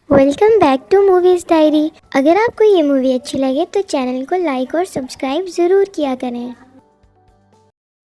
Welcome back to Movies Diary. अगर आपको ये मूवी अच्छी लगे तो चैनल को लाइक और सब्सक्राइब ज़रूर किया करें।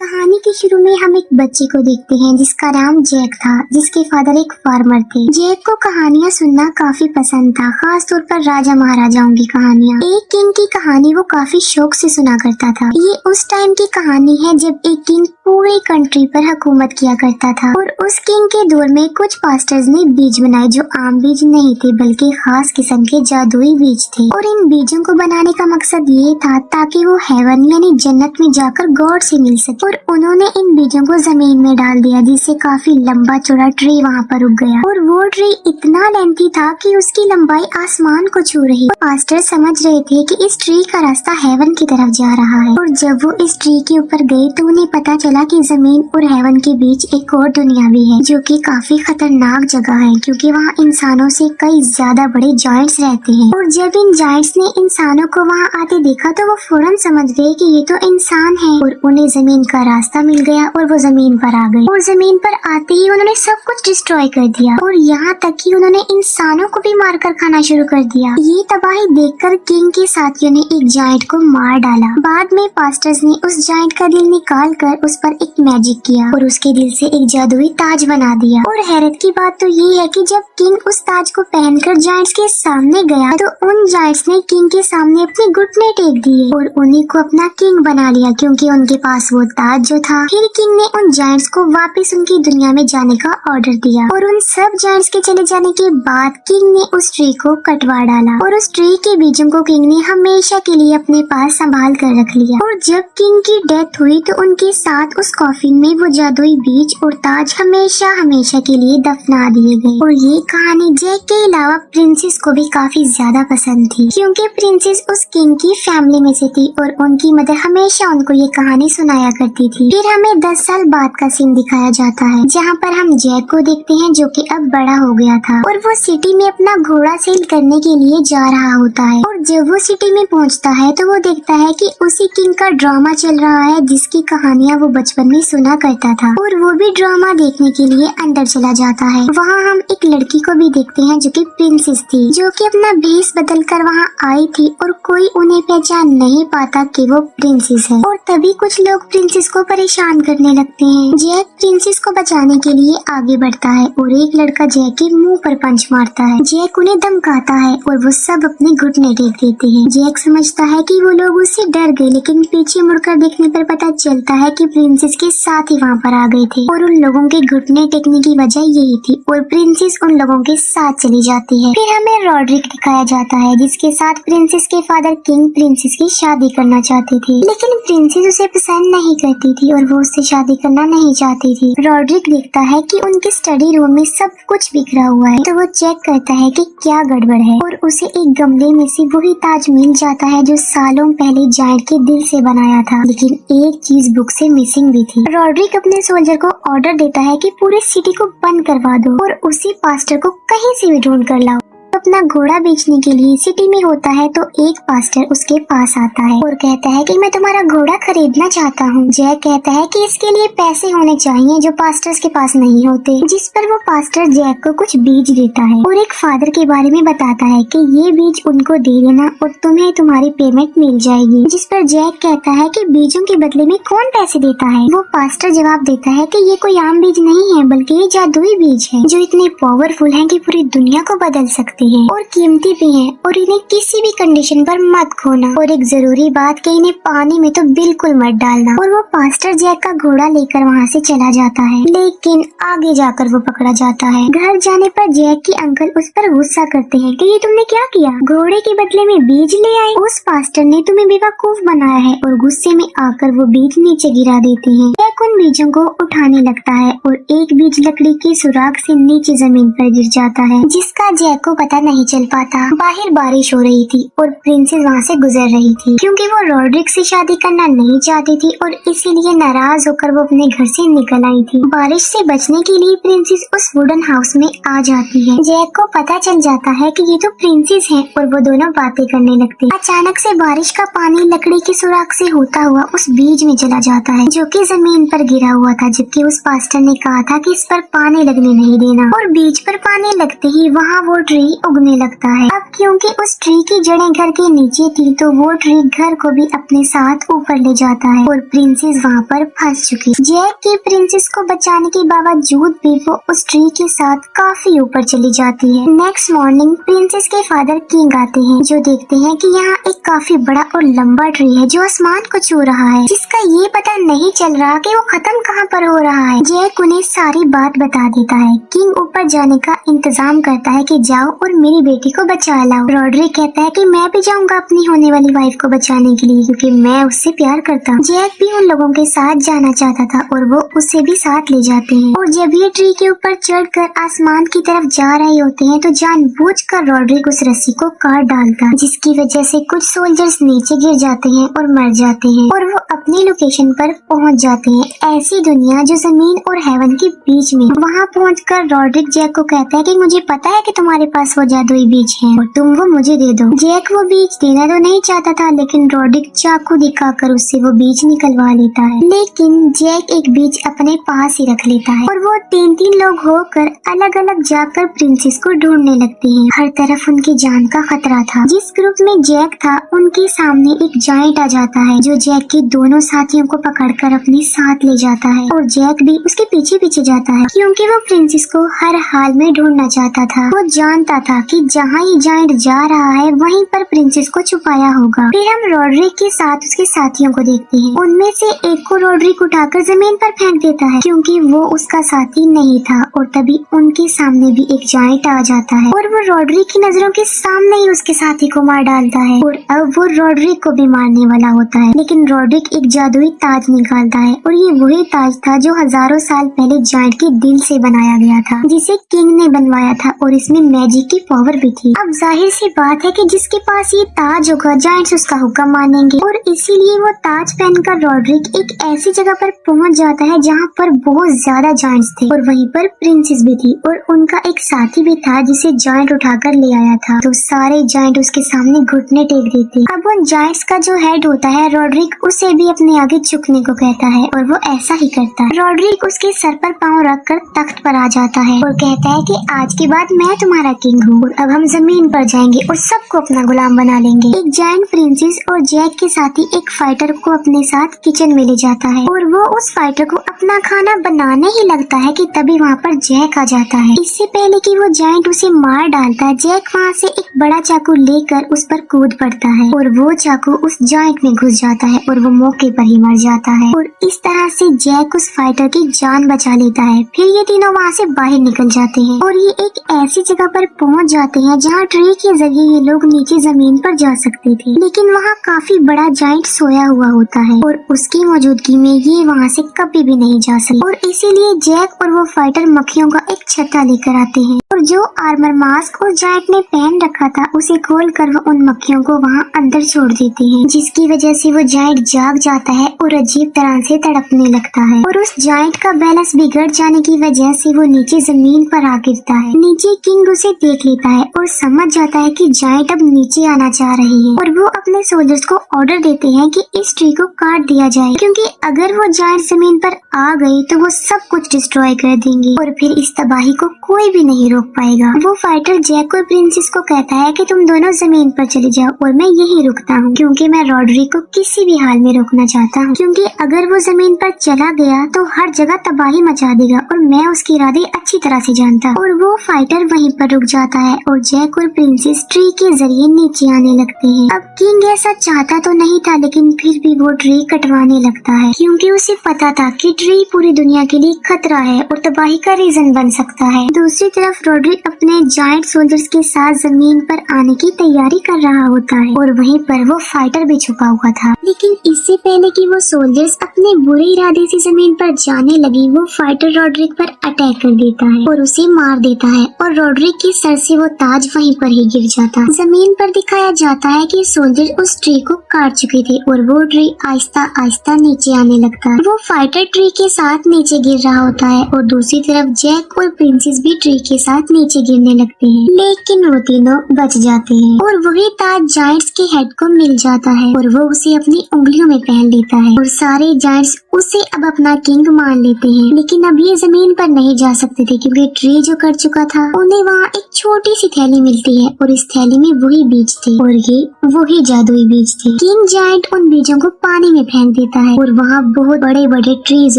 कहानी के शुरू में हम एक बच्चे को देखते हैं जिसका नाम जैक था, जिसके फादर एक फार्मर थे। जैक को कहानियां सुनना काफी पसंद था, खास तौर पर राजा महाराजाओं की कहानियां। एक किंग की कहानी वो काफी शौक से सुना करता था। ये उस टाइम की कहानी है जब एक किंग पूरे कंट्री पर हुकूमत किया करता था और उस किंग के दौर में कुछ पास्टर्स ने बीज बनाए जो आम बीज नहीं थे बल्कि खास किस्म के जादुई बीज थे। और इन बीजों को बनाने का मकसद ये था ताकि वो हेवन यानी जन्नत में जाकर गॉड से मिल सके। और उन्होंने इन बीजों को जमीन में डाल दिया, जिससे काफी लंबा चौड़ा ट्री वहाँ पर उग गया और वो ट्री इतना लेंथी था कि उसकी लंबाई आसमान को छू रही। पास्टर समझ रहे थे कि इस ट्री का रास्ता हेवन की तरफ जा रहा है। और जब वो इस ट्री के ऊपर गए तो उन्हें पता चला कि जमीन और हेवन के बीच एक और दुनिया भी है जो कि काफी खतरनाक जगह है, क्योंकि वहाँ इंसानों से कई ज्यादा बड़े जायंट्स रहते हैं। और जब इन जायंट्स ने इंसानों को वहाँ आते देखा तो वो फौरन समझ गए कि ये तो इंसान है और उन्हें जमीन का रास्ता मिल गया और वो जमीन पर आ गए। और जमीन पर आते ही उन्होंने सब कुछ डिस्ट्रॉय कर दिया और यहाँ तक कि उन्होंने इंसानों को भी मारकर खाना शुरू कर दिया। ये तबाही देखकर किंग के साथियों ने एक जायंट को मार डाला। बाद में पास्टर्स ने उस जायंट का दिल निकाल कर उस पर एक मैजिक किया और उसके दिल से एक जादुई ताज बना दिया। और हैरत की बात तो ये है कि जब किंग उस ताज को पहनकर जायंट्स के सामने गया तो उन जायंट्स ने किंग के सामने अपने घुटने टेक दिए और उन्हीं को अपना किंग बना लिया, क्योंकि उनके पास वो ताज जो था। फिर किंग ने उन जायंट्स को वापस उनकी दुनिया में जाने का ऑर्डर दिया और उन सब जायंट्स के चले जाने के बाद किंग ने उस ट्री को कटवा डाला और उस ट्री के बीजों को किंग ने हमेशा के लिए अपने पास संभाल कर रख लिया। और जब किंग की डेथ हुई तो उनके साथ उस कॉफिन में वो जादुई बीज और ताज हमेशा हमेशा के लिए दफना दिए गए। और ये कहानी जैक के अलावा प्रिंसेस को भी काफी ज्यादा पसंद थी, क्योंकि प्रिंसेस उस किंग की फैमिली में से थी और उनकी मदर हमेशा उनको ये कहानी सुनाया करती थी। फिर हमें 10 साल बाद का सीन दिखाया जाता है जहाँ पर हम जैक को देखते हैं जो कि अब बड़ा हो गया था और वो सिटी में अपना घोड़ा सेल करने के लिए जा रहा होता है। और जब वो सिटी में पहुँचता है तो वो देखता है कि उसी किंग का ड्रामा चल रहा है जिसकी कहानियाँ वो बचपन में सुना करता था और वो भी ड्रामा देखने के लिए अंदर चला जाता है। वहाँ हम एक लड़की को भी देखते हैं जो कि प्रिंसेस थी, जो कि अपना भेष बदल कर वहाँ आई थी और कोई उन्हें पहचान नहीं पाता कि वो प्रिंसेस है। और तभी कुछ लोग प्रिंसेस को परेशान करने लगते हैं। जैक प्रिंसेस को बचाने के लिए आगे बढ़ता है और एक लड़का जैक के मुंह पर पंच मारता है। जैक उन्हें धमकाता है और वो सब अपने घुटने टेक देते हैं। जैक समझता है कि वो लोग उससे डर गए, लेकिन पीछे मुड़कर देखने पर पता चलता है कि प्रिंसेस के साथ ही वहाँ पर आ गए थे और उन लोगों के घुटने टेकने की वजह यही थी और प्रिंसेस उन लोगों के साथ चली जाती है। फिर हमें रॉड्रिक दिखाया जाता है जिसके साथ प्रिंसेस के फादर किंग प्रिंसेस की शादी करना चाहते थे, लेकिन प्रिंसेस उसे पसंद नहीं करती थी और वो उससे शादी करना नहीं चाहती थी। रॉड्रिक देखता है कि उनके स्टडी रूम में सब कुछ बिखरा हुआ है तो वो चेक करता है कि क्या गड़बड़ है और उसे एक गमले में से वही ताज मिल जाता है जो सालों पहले जायंट के दिल से बनाया था, लेकिन एक चीज बुक से मिसिंग भी थी। रॉड्रिक अपने सोल्जर को ऑर्डर देता है कि पूरी सिटी को बंद करवा दो और उसी पास्टर को कहीं से भी ढूंढ कर लाओ। अपना घोड़ा बेचने के लिए सिटी में होता है तो एक पास्टर उसके पास आता है और कहता है कि मैं तुम्हारा घोड़ा खरीदना चाहता हूँ। जैक कहता है कि इसके लिए पैसे होने चाहिए जो पास्टर्स के पास नहीं होते, जिस पर वो पास्टर जैक को कुछ बीज देता है और एक फादर के बारे में बताता है कि ये बीज उनको दे देना और तुम्हें तुम्हारी पेमेंट मिल जाएगी। जिस पर जैक कहता है कि बीजों के बदले में कौन पैसे देता है। वो पास्टर जवाब देता है कि ये कोई आम बीज नहीं है बल्कि ये जादुई बीज है जो इतने पावरफुल है कि पूरी दुनिया को बदल सकते हैं और कीमती भी हैं और इन्हें किसी भी कंडीशन पर मत खोना और एक जरूरी बात कि इन्हें पानी में तो बिल्कुल मत डालना। और वो पास्टर जैक का घोड़ा लेकर वहाँ से चला जाता है, लेकिन आगे जाकर वो पकड़ा जाता है। घर जाने पर जैक के अंकल उस पर गुस्सा करते हैं कि ये तुमने क्या किया, घोड़े के बदले में बीज ले आए, उस पास्टर ने तुम्हें बेवकूफ बनाया है। और गुस्से में आकर वो बीज नीचे गिरा देते हैं। जैक उन बीजों को उठाने लगता है और एक बीज लकड़ी के सुराख से नीचे जमीन पर गिर जाता है, जिसका जैक को पता नहीं चल पाता। बाहर बारिश हो रही थी और प्रिंसेस वहाँ से गुजर रही थी, क्योंकि वो रॉड्रिक से शादी करना नहीं चाहती थी और इसीलिए नाराज होकर वो अपने घर से निकल आई थी। बारिश से बचने के लिए प्रिंसेस उस वुडन हाउस में आ जाती है। जैक को पता चल जाता है कि ये तो प्रिंसेस हैं और वो दोनों बातें करने लगते हैं। अचानक से बारिश का पानी लकड़ी के सुराख से होता हुआ उस बीज में चला जाता है, जो कि जमीन जमीन पर गिरा हुआ था, जबकि उस पास्टर ने कहा था कि इस पर पानी लगने नहीं देना। और बीज पर पानी लगते ही वहाँ वो ट्री उगने लगता है। अब क्योंकि उस ट्री की जड़ें घर के नीचे थी, तो वो ट्री घर को भी अपने साथ ऊपर ले जाता है और प्रिंसेस वहाँ पर फंस चुकी। जैक की प्रिंसेस को बचाने के बावजूद भी वो उस ट्री के साथ काफी ऊपर चली जाती है। नेक्स्ट मॉर्निंग प्रिंसेस के फादर किंग आते हैं, जो देखते हैं कि यहाँ एक काफी बड़ा और लंबा ट्री है जो आसमान को छू रहा है, जिसका ये पता नहीं चल रहा कि वो खत्म कहाँ पर हो रहा है। जैक उन्हें सारी बात बता देता है। किंग ऊपर जाने का इंतजाम करता है कि जाओ और मेरी बेटी को बचा लाओ। रॉड्रिक कहता है कि मैं भी जाऊंगा अपनी होने वाली वाइफ को बचाने के लिए, क्योंकि मैं उससे प्यार करता हूँ। जैक भी उन लोगों के साथ जाना चाहता था और वो उसे भी साथ ले जाते हैं। और जब ये ट्री के ऊपर चढ़कर आसमान की तरफ जा रहे होते हैं, तो जानबूझकर रॉड्रिक उस रस्सी को काट डालता है, जिसकी वजह से कुछ सोल्जर्स नीचे गिर जाते हैं और मर जाते हैं और वो अपनी लोकेशन पर पहुंच जाते हैं। ऐसी दुनिया जो जमीन और हेवन के बीच में। वहाँ पहुंचकर रॉड्रिक जैक को कहता है कि मुझे पता है कि तुम्हारे पास वो जादुई बीज है और तुम वो मुझे दे दो। जैक वो बीज देना तो नहीं चाहता था, लेकिन रॉड्रिक चाकू दिखाकर उससे वो बीज निकलवा लेता है। लेकिन जैक एक बीज अपने पास ही रख लेता है और वो 3-3 लोग होकर अलग अलग जाकर प्रिंसेस को ढूंढने लगते हैं। हर तरफ उनकी जान का खतरा था। जिस ग्रुप में जैक था उनके सामने एक जायंट आ जाता है, जो जैक के दोनों साथियों को पकड़कर अपने साथ ले जाता है और जैक भी उसके पीछे पीछे जाता है, क्योंकि वो प्रिंसेस को हर हाल में ढूंढना चाहता था। वो जानता था कि जहाँ ये जायंट जा रहा है वहीं पर प्रिंसेस को छुपाया होगा। फिर हम रॉड्रिक के साथ उसके साथियों को देखते हैं। उनमें से एक को रॉड्रिक उठाकर जमीन पर फेंक देता है, क्योंकि वो उसका साथी नहीं था। और तभी उनके सामने भी एक जायंट आ जाता है और वो रॉड्रिक की नजरों के सामने ही उसके साथी को मार डालता है। और अब वो रॉड्रिक को भी मारने वाला होता है, लेकिन रॉड्रिक एक जादुई ताज निकालता है और ये वही ताज था जो हजारों साल पहले जायंट के दिल से बनाया गया था, जिसे किंग ने बनवाया था और इसमें मैजिक की पावर भी थी। अब जाहिर सी बात है कि जिसके पास ये ताज होगा जायंट्स उसका हुक्म मानेंगे और इसीलिए वो ताज पहनकर रॉड्रिक एक ऐसी जगह पर पहुंच जाता है जहाँ पर बहुत ज्यादा जायंट्स थे और वहीं पर प्रिंसेस भी थी और उनका एक साथी भी था जिसे जायंट उठाकर ले आया था। तो सारे जायंट उसके सामने घुटने टेक देते। अब उन जायंट्स का जो हेड होता है रॉड्रिक उसे भी अपने आगे झुकने को कहता है और वो ऐसा ही करता है। रॉड्रिक उसके सर पर पांव रखकर तख्त पर आ जाता है और कहता है कि आज के बाद मैं तुम्हारा किंग हूँ और अब हम जमीन पर जाएंगे और सबको अपना गुलाम बना लेंगे। एक जायंट प्रिंसेस और जैक के साथ ही एक फाइटर को अपने साथ किचन में ले जाता है और वो उस फाइटर को अपना खाना बनाने ही लगता है कि तभी वहाँ पर जैक आ जाता है। इससे पहले कि वो जायंट उसे मार डालता है, जैक वहाँ से एक बड़ा चाकू लेकर उस पर कूद पड़ता है और वो चाकू उस जायंट में घुस जाता है और वो मौके पर ही मर जाता है। और इस तरह से जैक उस फाइटर की जान बचा लेता है। फिर ये तीनों वहाँ से बाहर निकल जाते हैं और ये एक ऐसी जगह पर पहुँच जाते हैं जहाँ ट्री के जरिए ये लोग नीचे जमीन पर जा सकते थे, लेकिन वहाँ काफी बड़ा जायंट सोया हुआ होता है और उसकी मौजूदगी में ये वहाँ से कभी भी नहीं जा सकते। और इसीलिए जैक और वो फाइटर मक्खियों का एक छत्ता लेकर आते हैं और जो आर्मर मास्क उस जायंट ने पहन रखा था उसे खोलकर वो उन मक्खियों को वहाँ अंदर छोड़ देते हैं, जिसकी वजह से वो जायंट जाग जाता है और अजीब तरह से तड़पने लगता है। और उस जायंट का बैलेंस बिगड़ जाने की वजह से वो नीचे जमीन पर आ गिरता है। नीचे किंग उसे देख लेता है और समझ जाता है कि जायंट अब नीचे आना चाह रही है और वो अपने सोल्जर्स को ऑर्डर देते हैं कि इस ट्री को काट दिया जाए, क्योंकि अगर वो जायंट जमीन पर आ गई तो वो सब कुछ डिस्ट्रॉय कर देंगे और फिर इस तबाही को कोई भी नहीं रोक पाएगा। वो फाइटर जैक और प्रिंसेस को कहता है कि तुम दोनों जमीन पर चले जाओ और मैं यही रुकता हूँ, क्योंकि मैं रॉड्रिक को किसी भी हाल में रोकना चाहता हूँ, क्योंकि अगर वो जमीन पर चला गया तो हर जगह तबाही मचा देगा और मैं उसके इरादे अच्छी तरह से जानता हूँ। और वो फाइटर वहीं पर रुक जाता है और जैक और प्रिंसेस ट्री के जरिए नीचे आने लगते हैं। अब किंग ऐसा चाहता तो नहीं था, लेकिन फिर भी वो ट्री कटवाने लगता है, क्योंकि उसे पता था कि ट्री पूरी दुनिया के लिए खतरा है और तबाही का रीजन बन सकता है। दूसरी तरफ रॉड्रिक अपने जायंट सोल्जर्स के साथ जमीन पर आने की तैयारी कर रहा होता है और वहीं पर वो फाइटर भी छुपा हुआ था। लेकिन इससे पहले कि वो सोल्जर्स अपने बुरे इरादे से जमीन पर जाने लगी, वो फाइटर रॉड्रिक पर अटैक कर देता है और उसे मार देता है और रॉड्रिक के सर से वो ताज वहीं पर ही गिर जाता है। जमीन पर दिखाया जाता है कि सोल्जर उस ट्री को काट चुके थे और वो ट्री आहिस्ता आहिस्ता नीचे आने लगता है। वो फाइटर ट्री के साथ नीचे गिर रहा होता है और दूसरी तरफ जैक और प्रिंसेस भी ट्री के साथ नीचे गिरने लगते हैं, लेकिन वो तीनों बच जाते हैं और वही ताज जायंट्स के हेड को मिल जाता है और वो उसे अपनी उंगलियों में पहन लेता है और सारे जायंट्स उसे अब अपना किंग मान लेते हैं। लेकिन अब ये जमीन पर नहीं जा सकते थे क्योंकि ट्री जो कट चुका था। उन्हें वहाँ एक छोटी सी थैली मिलती है और इस थैली में वही बीज थे और ये वही जादुई बीज थे। किंग जायंट उन बीजों को पानी में फेंक देता है और वहाँ बहुत बड़े बड़े ट्रीज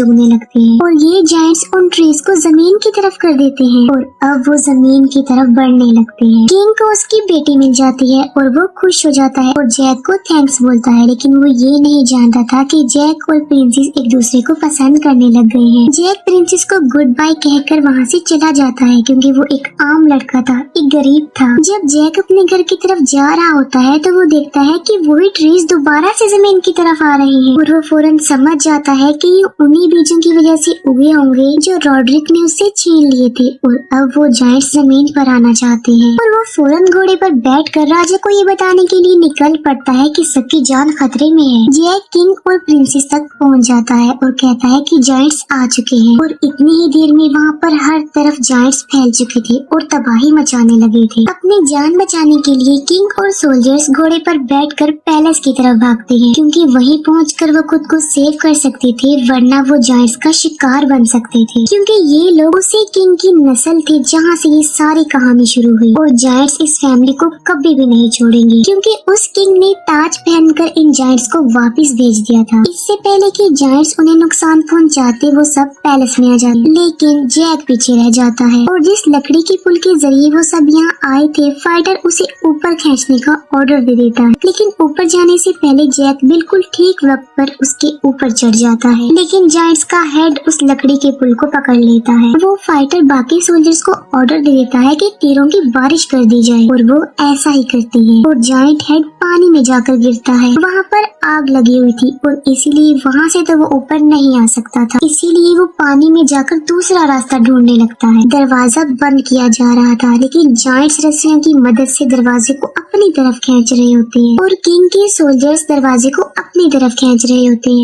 उगने लगते हैं और ये जायंट्स उन ट्रीज को जमीन की तरफ कर देते हैं और अब वो जमीन की तरफ बढ़ने लगते हैं। किंग को उसकी बेटी मिल जाती है और वो खुश हो जाता है और जैक को थैंक्स बोलता है। लेकिन वो ये नहीं जानता था कि जैक और प्रिंसेस एक दूसरे को पसंद करने लग गए हैं। जैक प्रिंसेस को गुड बाय कहकर वहाँ से चला जाता है क्योंकि वो एक आम लड़का था, एक गरीब था। जब जैक अपने घर की तरफ जा रहा होता है तो वो देखता है कि वही ट्रीज दोबारा से जमीन की तरफ आ रहे हैं और वो फौरन समझ जाता है कि ये उन्हीं बीजों की वजह से उगे होंगे जो रॉड्रिक ने उससे छीन लिए थे और अब वो जायंट्स जमीन पर आना चाहते हैं। और वो फौरन घोड़े पर बैठकर राजा को ये बताने के लिए निकल पड़ता है कि सबकी जान खतरे में है। जैक किंग और प्रिंसेस तक पहुंच जाता है और कहता है कि जायंट्स आ चुके हैं और इतनी ही देर में वहाँ पर हर तरफ जायंट्स फैल चुके थे और तबाही मचाने लगे थे। अपनी जान बचाने के लिए किंग और सोल्जर्स घोड़े पर बैठकर पैलेस की तरफ भागते हैं क्योंकि वहीं पहुंचकर वो खुद को सेव कर सकते थे, वरना वो जायंट्स का शिकार बन सकते थे क्योंकि ये लोग उसी किंग की नस्ल थे जहाँ से ये सारी कहानी शुरू हुई। और जायंट्स इस फैमिली को कभी भी नहीं छोड़ेंगे क्योंकि उस किंग ने ताज पहनकर इन जायंट्स को वापस भेज दिया था। इससे पहले कि जायंट्स उन्हें नुकसान पहुंचाते वो सब पैलेस में आ जाते, लेकिन जैक पीछे रह जाता है और जिस लकड़ी के पुल के जरिए वो सब यहाँ आए थे, फाइटर उसे ऊपर खींचने का ऑर्डर दे देता है। लेकिन ऊपर जाने से पहले जैक बिल्कुल ठीक वक्त पर उसके ऊपर चढ़ जाता है, लेकिन जायंट्स का हेड उस लकड़ी के पुल को पकड़ लेता है। वो फाइटर बाकी सोल्जर्स को ऑर्डर दे देता है कि तीरों की बारिश कर दी जाए और वो ऐसा ही करते हैं और जायंट हेड पानी में जाकर गिरता है। वहाँ पर आग लगी हुई थी और इसीलिए वहाँ से तो वो ऊपर नहीं आ सकता था, इसीलिए वो पानी में जाकर दूसरा रास्ता ढूंढने लगता है। दरवाजा बंद किया जा रहा था लेकिन जायंट्स रस्सियों की मदद से दरवाजे को अपनी तरफ खींच रहे होते हैं और किंग के सोल्जर्स दरवाजे को अपनी तरफ खींच रहे होते हैं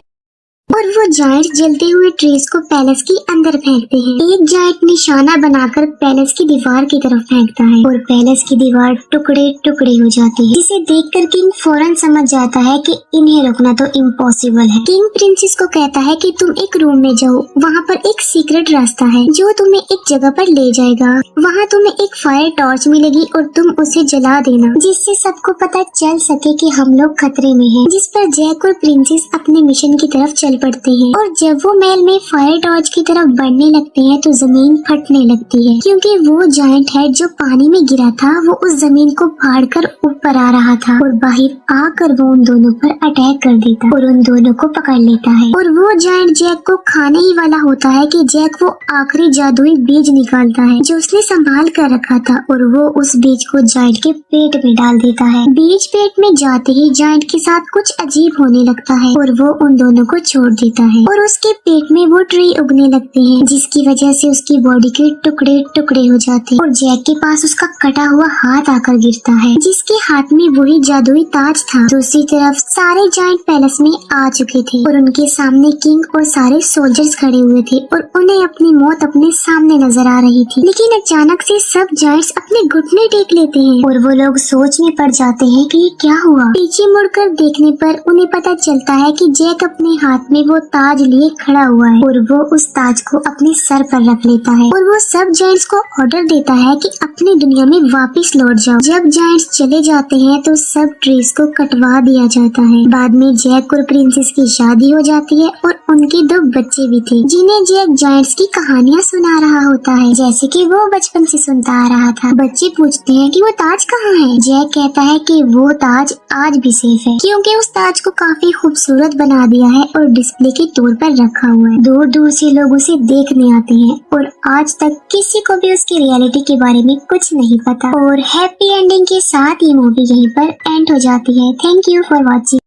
और वो जायंट जलते हुए ट्रीज को पैलेस के अंदर फेंकते हैं। एक जायंट निशाना बनाकर पैलेस की दीवार की तरफ फेंकता है और पैलेस की दीवार टुकड़े टुकड़े हो जाती है, जिसे देखकर किंग फौरन समझ जाता है कि इन्हें रोकना तो इम्पॉसिबल है। किंग प्रिंसेस को कहता है कि तुम एक रूम में जाओ, वहाँ पर एक सीक्रेट रास्ता है जो तुम्हें एक जगह पर ले जाएगा। वहाँ तुम्हें एक फायर टॉर्च मिलेगी और तुम उसे जला देना जिससे सबको पता चल सके कि हम लोग खतरे में हैं। जिस पर जैक और प्रिंसेस अपने मिशन की तरफ चल पड़ते हैं और जब वो महल में फायर टॉर्च की तरफ बढ़ने लगते हैं तो जमीन फटने लगती है क्योंकि वो जायंट हेड जो पानी में गिरा था वो उस जमीन को फाड़कर ऊपर आ रहा था और बाहर आकर वो उन दोनों पर अटैक कर देता और उन दोनों को पकड़ लेता है। और वो जायंट जैक को खाने ही वाला होता है कि जैक वो आखिरी जादुई बीज निकालता है जो उसने संभाल कर रखा था और वो उस बीज को जायंट के पेट में डाल देता है। बीज पेट में जाते ही जायंट के साथ कुछ अजीब होने लगता है और वो उन दोनों को छोड़ देता है और उसके पेट में वो ट्री उगने लगते हैं जिसकी वजह से उसकी बॉडी के टुकड़े टुकड़े हो जाते हैं और जैक के पास उसका कटा हुआ हाथ आकर गिरता है जिसके हाथ में वही जादुई ताज था। दूसरी तरफ सारे जायंट पैलेस में आ चुके थे और उनके सामने किंग और सारे सोल्जर्स खड़े हुए थे और उन्हें अपनी मौत अपने सामने नजर आ रही थी। लेकिन अचानक से सब जायंट्स अपने घुटने टेक लेते हैं और वो लोग सोच में पड़ जाते हैं कि ये क्या हुआ। पीछे मुड़कर देखने पर उन्हें पता चलता है कि जैक अपने हाथ में वो ताज लिए खड़ा हुआ है और वो उस ताज को अपने सर पर रख लेता है और वो सब जायंट्स को ऑर्डर देता है कि अपनी दुनिया में वापस लौट जाओ। जब जायंट्स चले जाते हैं तो सब ट्रीज को कटवा दिया जाता है। बाद में जैक और प्रिंसेस की शादी हो जाती है और उनके 2 बच्चे भी थे जिन्हें जैक जायंट्स की कहानियाँ सुना रहा होता है जैसे कि वो बचपन से सुनता आ रहा था। बच्चे पूछते हैं कि वो ताज कहाँ है। जैक कहता है कि वो ताज आज भी सेफ है क्योंकि उस ताज को काफी खूबसूरत बना दिया है और डिस्प्ले के तौर पर रखा हुआ है। दूर दूर से लोग उसे देखने आते हैं और आज तक किसी को भी उसकी रियलिटी के बारे में कुछ नहीं पता। और हैप्पी एंडिंग के साथ ये मूवी यहीं पर एंड हो जाती है। Thank you for watching.